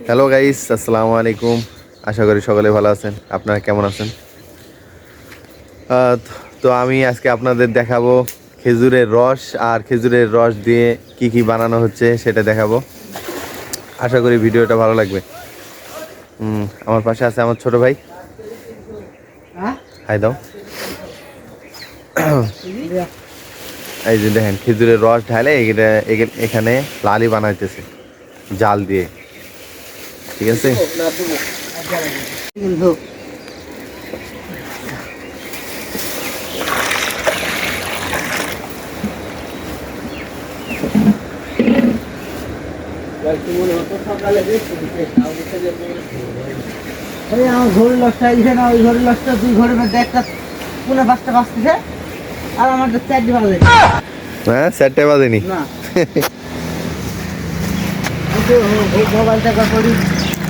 Hello guys, আসসালামু আলাইকুম। আশা করি সকলে ভালো আছেন। আপনারা কেমন আছেন? তো আমি আজকে আপনাদের দেখাবো খেজুরের রস, আর খেজুরের রস দিয়ে কি কি বানানো হচ্ছে সেটা দেখাবো। আশা করি ভিডিওটা ভালো লাগবে। আমার পাশে আছে আমার ছোট ভাই। হাই দাও। এই যে দেখেন, খেজুরের রস ঢালে এখানে লালি বানাইতেছে জাল দিয়ে। ঠিক আছে, আমার ঘড়ি লসটা এসে না, ওই ঘড়ি লসটা 2 ঘড়ির মধ্যে একটা 5:45 বাজতেছে, আর আমার 4টা বাজে। হ্যাঁ, 4টা বাজেনি না মোবাইলটা করি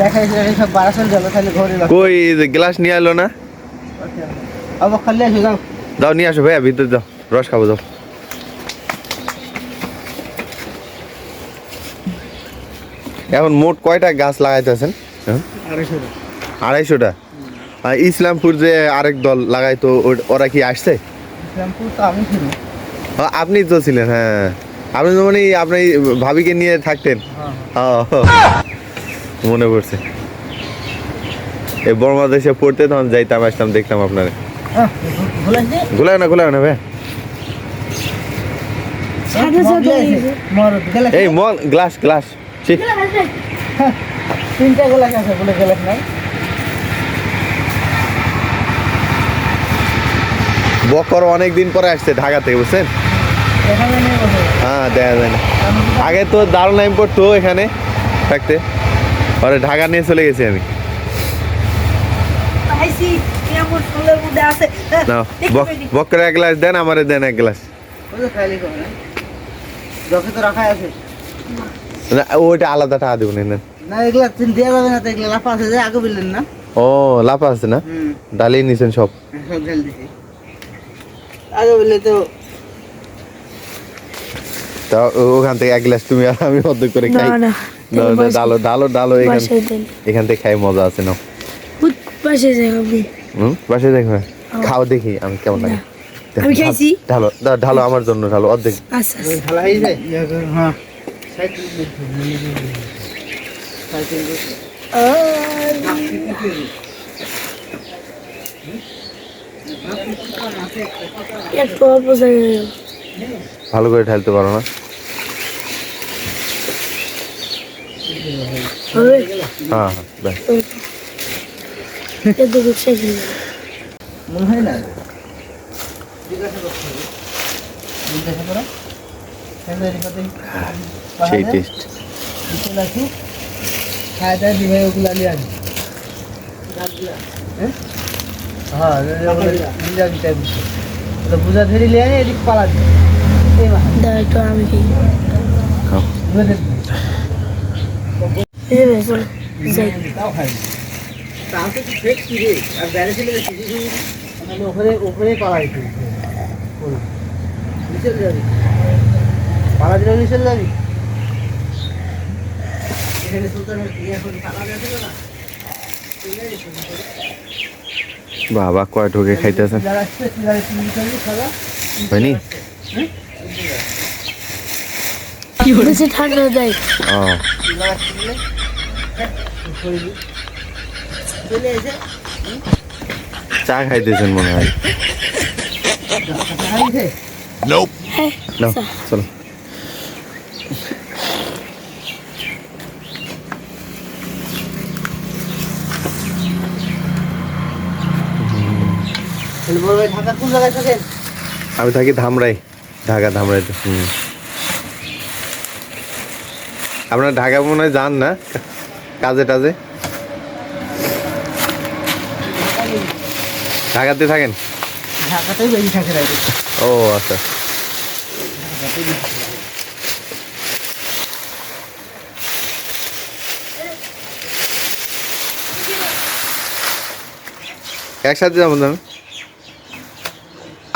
দেখাইছে সব 12 চলে গেল, তাহলে ঘড়ি লস কই গ্লাস নিয়ে এলো না? আবার খালি আসো, যাও দাও নিয়ে আসো ভাইয়া, ভিতরে দাও, রস খাবো দাও। এখন মোট কয়টা গাছ লাগাইতেছেন? 250টা। আর ইসলামপুর যে আরেক দল লাগাইতো, ওরা কি আসছে? ইসলামপুর তো আমি ছিল। আপনি তো ছিলেন, হ্যাঁ। আপনি তো মানে আপনি ভাবিকে নিয়ে থাকতেন। মনে পড়ছে, এই বর্মাদেশে পড়তে তখন যাইতাম, আসতাম, দেখতাম আপনারে। ঘুলায় না ভাই। এই মল গ্লাস 3টা গ্লাস আছে, বলে গ্লাস নাই। বকর অনেকদিন পরে আসছে ঢাকা থেকে, বুঝছেন? হ্যাঁ, দেখা যায় না। আগে তো দারুণ টাইম পড়তো এখানে থাকতে, পরে ঢাকা নিয়ে চলে গেছি আমি। বকরে 1 গ্লাস দেন, আমারে দেন 1 গ্লাস। ওইটা আলাদা টাকা দেবো না। এগুলা দেওয়া যাবে না, তো এগুলা লাফা আছে যে আগে বললেন না। ও, লাফা আছে না? ডালিয়ে নিছেন সব? সব ঢেল দিছি আগে বললে তো। তা ওখান থেকে 1 গ্লাস তুমি আর আমি অর্ধেক করে খাই। না, ডালো এখান থেকে খাই, মজা আছে না? বাসায় দেখো, খাও দেখি আমি কেমন লাগে। আমি খাইছি। ঢালো আমার জন্য, ঢালো অর্ধেক। আচ্ছা ঢালা হয়ে যায়। হ্যাঁ, একটু অল্প জায়গায় ভালো করে ঢালতে পারো না? হ্যাঁ, ব্যাস। মনে হয় না। সেই টেস্ট। বুঝা ধরে লিয়ে এদিক পালা আমি ওপরে পালা দিতে নিচে যাবি, পালা দিলে নিচে যাবি। বাবা কয় ঢোকে খাইতেছেন হয়নি? ঠান্ডা দেয়। চা খাইতেছেন মনে হয়। চলো আমি থাকি ধামরাই, ঢাকা ধামরাইতে। আপনার ঢাকা মনে হয় যান না কাজে টাজে? ঢাকাতে থাকেন? ঢাকাতেই বেশি থাকে। ও আচ্ছা। একসাথে যাবো না?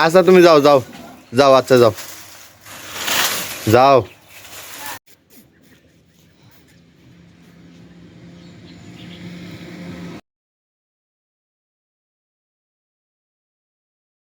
আচ্ছা তুমি যাও, আচ্ছা যাও।